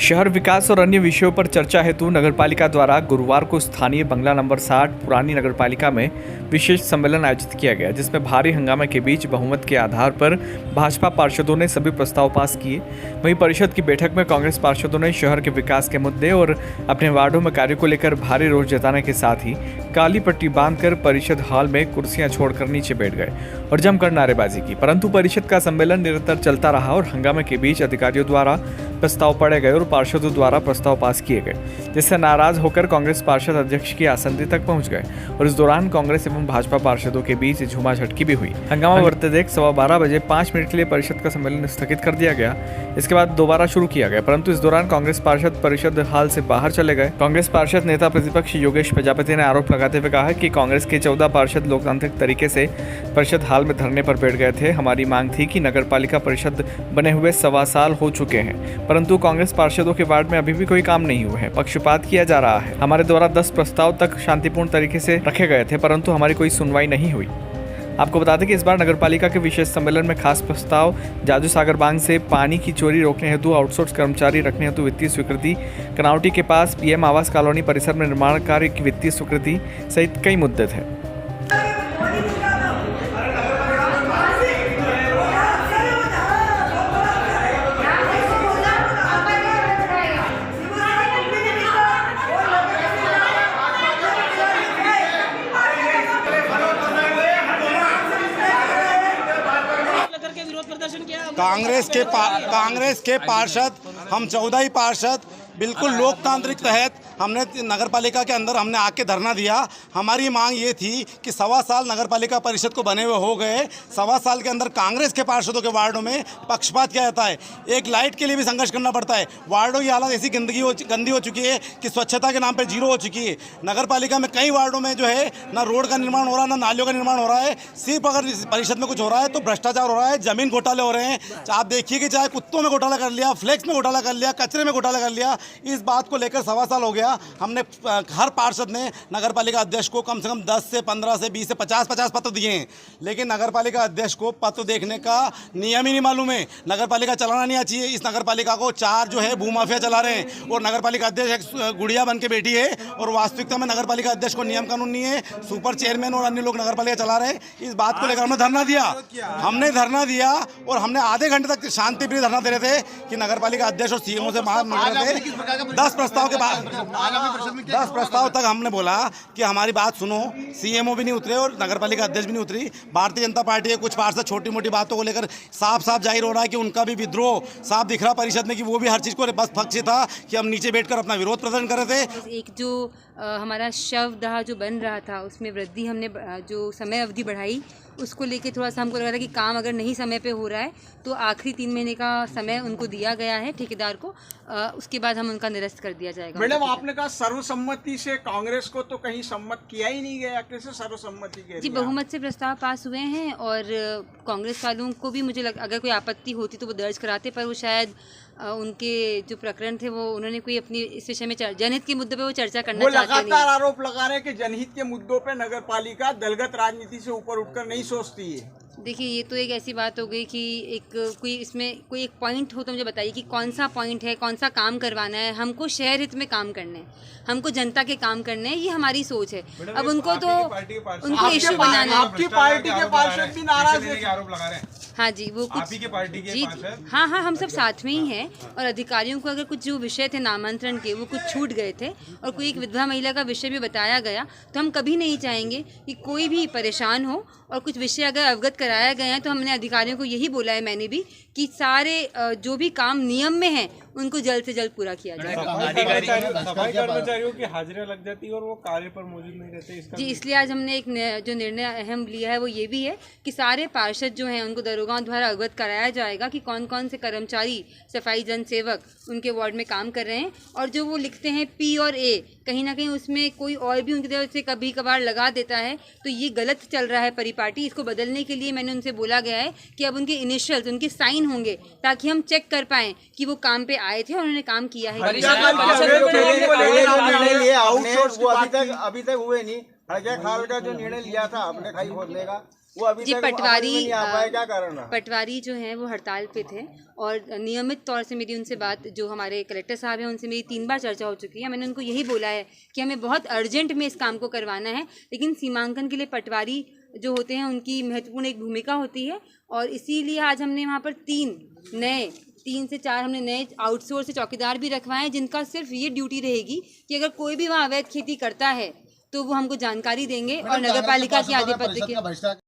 शहर विकास और अन्य विषयों पर चर्चा हेतु नगरपालिका द्वारा गुरुवार को स्थानीय बंगला नंबर 60 पुरानी नगरपालिका में विशेष सम्मेलन आयोजित किया गया, जिसमें भारी हंगामे के बीच बहुमत के आधार पर भाजपा पार्षदों ने सभी प्रस्ताव पास किए। वहीं परिषद की बैठक में कांग्रेस पार्षदों ने शहर के विकास के मुद्दे और अपने वार्डों में कार्यों को लेकर भारी रोष जताने के साथ ही काली पट्टी बांधकर परिषद हॉल में कुर्सियां छोड़कर नीचे बैठ गए और जमकर नारेबाजी की। परंतु परिषद का सम्मेलन निरंतर चलता रहा और हंगामे के बीच अधिकारियों द्वारा प्रस्ताव पढ़े गए और पार्षदों द्वारा प्रस्ताव पास किए गए, जिससे नाराज होकर कांग्रेस पार्षद अध्यक्ष की आसंदी तक पहुंच गए और इस दौरान कांग्रेस एवं भाजपा पार्षदों के बीच झूमाझटकी भी हुई। हंगामा बढ़ते देख 12:15 बजे 5 मिनट के लिए परिषद का सम्मेलन स्थगित कर दिया गया। इसके बाद दोबारा शुरू किया गया, परंतु इस दौरान कांग्रेस पार्षद परिषद हाल से बाहर चले गए। कांग्रेस पार्षद नेता प्रतिपक्ष योगेश प्रजापति ने आरोप लगाते हुए कहा कि कांग्रेस के 14 पार्षद लोकतांत्रिक तरीके से परिषद हाल में धरने पर बैठ गए थे। हमारी मांग थी कि नगरपालिका परिषद बने हुए 1.25 साल हो चुके हैं, परंतु कांग्रेस पार्षदों के वार्ड में अभी भी कोई काम नहीं हुआ है। पक्षपात किया जा रहा है। हमारे द्वारा 10 प्रस्ताव तक शांतिपूर्ण तरीके से रखे गए थे, परंतु हमारी कोई सुनवाई नहीं हुई। आपको बता दें कि इस बार नगरपालिका के विशेष सम्मेलन में खास प्रस्ताव जादू सागर बांध से पानी की चोरी रोकने हेतु आउटसोर्स कर्मचारी रखने हेतु वित्तीय स्वीकृति, कनावटी के पास पीएम आवास कॉलोनी परिसर में निर्माण कार्य की वित्तीय स्वीकृति सहित कई मुद्दे थे। कांग्रेस के पार्षद, हम 14 ही पार्षद बिल्कुल लोकतांत्रिक तहत हमने नगरपालिका के अंदर हमने आके धरना दिया। हमारी मांग ये थी कि 1.25 साल नगरपालिका परिषद को बने हुए हो गए, 1.25 साल के अंदर कांग्रेस के पार्षदों के वार्डों में पक्षपात किया जाता है। एक लाइट के लिए भी संघर्ष करना पड़ता है। वार्डों की हालत ऐसी गंदी हो चुकी है कि स्वच्छता के नाम पर जीरो हो चुकी है। नगरपालिका में कई वार्डों में जो है ना रोड का निर्माण हो रहा है, ना नालियों का निर्माण हो रहा है। सिर्फ अगर परिषद में कुछ हो रहा है तो भ्रष्टाचार हो रहा है, जमीन घोटाले हो रहे हैं। आप देखिए कि चाहे कुत्तों में घोटाला कर लिया, फ्लेक्स में घोटाला कर लिया, कचरे में घोटाला कर लिया। इस बात को लेकर 1.25 साल हो गया। हमने हर पार्षद ने नगरपालिका अध्यक्ष को कम से कम 10 से 15 से 20 से 50 पत्र दिए हैं, लेकिन नगरपालिका अध्यक्ष को पत्र देखने का नियम ही नहीं मालूम है। नगरपालिका चलाना नहीं चाहिए। इस नगरपालिका को 4 जो है भूमाफिया चला रहे हैं और नगरपालिका अध्यक्ष एक गुड़िया बन के बैठी है और वास्तविकता में नगरपालिका अध्यक्ष को नियम कानून नहीं है। सुपर चेयरमैन और अन्य लोग नगरपालिका चला रहे हैं। इस बात को लेकर हमने धरना दिया और हमने आधे घंटे तक शांतिप्रिय धरना दे रहे थे कि नगरपालिका अध्यक्ष और सीएमओ से बात मिल रहे थे। 10 प्रस्ताव के बाद 10 प्रस्ताव तक हमने बोला कि हमारी बात सुनो। सीएमओ भी नहीं उतरे और नगरपालिका अध्यक्ष भी नहीं उतरी। भारतीय जनता पार्टी के कुछ पार्षद छोटी मोटी बातों को लेकर साफ जाहिर हो रहा है कि उनका भी विद्रोह साफ दिख रहा परिषद में कि वो भी हर चीज़ को बस पक्ष था कि हम नीचे बैठकर अपना विरोध प्रदर्शन कर रहे थे। एक जो हमारा शवदाह जो बन रहा था उसमें वृद्धि हमने जो समय अवधि बढ़ाई, उसको लेके थोड़ा सा हमको लग रहा था कि काम अगर नहीं समय पे हो रहा है तो आखिरी 3 महीने का समय उनको दिया गया है ठेकेदार को। उसके बाद हम उनका निरस्त कर दिया जाएगा। मैडम, आपने कहा सर्वसम्मति से, कांग्रेस को तो कहीं सम्मत किया ही नहीं गया, कैसे सर्वसम्मति के? जी, बहुमत से प्रस्ताव पास हुए हैं और कांग्रेस वालों को भी मुझे अगर कोई आपत्ति होती तो वो दर्ज कराते, पर वो शायद उनके जो प्रकरण थे वो उन्होंने कोई अपनी इस विषय में जनहित के मुद्दे पे वो चर्चा करना चाहते नहीं। लगातार आरोप लगा रहे हैं कि जनहित के मुद्दों पे नगरपालिका दलगत राजनीति से ऊपर उठकर नहीं सोचती है। देखिए, ये तो एक ऐसी बात हो गई कि कोई इसमें कोई एक पॉइंट हो तो मुझे बताइए कि कौन सा पॉइंट है, कौन सा काम करवाना है। हमको शहर हित में काम करने हैं, हमको जनता के काम करने हैं, ये हमारी सोच है। अब उनको तो उनको इश्यू बनाना है। आपकी पार्टी के पार्षद भी नाराज हैं, आरोप लगा रहे हैं। हाँ जी, वो कुछ आपकी पार्टी के जी, हाँ, हम सब साथ में ही हैं और अधिकारियों को अगर कुछ जो विषय थे नामांतरण के वो कुछ छूट गए थे और कोई एक विधवा महिला का विषय भी बताया गया, तो हम कभी नहीं चाहेंगे कि कोई भी परेशान हो और कुछ विषय अगर अवगत कराया गया है तो हमने अधिकारियों को यही बोला है, मैंने भी, कि सारे जो भी काम नियम में हैं उनको जल्द से जल्द पूरा किया जाए। सफाई कर्मचारियों की हाजिरियां लग जाती है और वो कार्य पर मौजूद नहीं रहते जी, इसलिए आज हमने एक जो निर्णय अहम लिया है वो ये भी है कि सारे पार्षद जो हैं उनको दरोगाओं द्वारा अवगत कराया जाएगा कि कौन कौन से कर्मचारी, सफाई जन सेवक उनके वार्ड में काम कर रहे हैं और जो वो लिखते हैं P और A, कहीं ना कहीं उसमें कोई और भी उनकी तरफ से कभी कभार लगा देता है, तो ये गलत चल रहा है परिपाटी। इसको बदलने के लिए मैंने उनसे बोला गया है कि अब उनके इनिशियल्स, उनके साइन होंगे ताकि हम चेक कर पाएं कि वो काम पे आए थे और उन्होंने काम किया है। अभी तक हुए नहीं। हड़जा खाल का जो निर्णय लिया था अपने खाई खोदने का, वो अभी जी तक पटवारी अमल में नहीं आ पाया, क्या कारण है? पटवारी जो हैं वो हड़ताल पे थे और नियमित तौर से मेरी उनसे बात, जो हमारे कलेक्टर साहब हैं उनसे मेरी 3 बार चर्चा हो चुकी है। मैंने उनको यही बोला है कि हमें बहुत अर्जेंट में इस काम को करवाना है, लेकिन सीमांकन के लिए पटवारी जो होते हैं उनकी महत्वपूर्ण एक भूमिका होती है और इसीलिए आज हमने वहाँ पर 3 से 4 हमने नए आउटसोर्स से चौकीदार भी रखवाए हैं, जिनका सिर्फ ये ड्यूटी रहेगी कि अगर कोई भी वहाँ अवैध खेती करता है तो वो हमको जानकारी देंगे और नगर पालिका की आधिपत्य के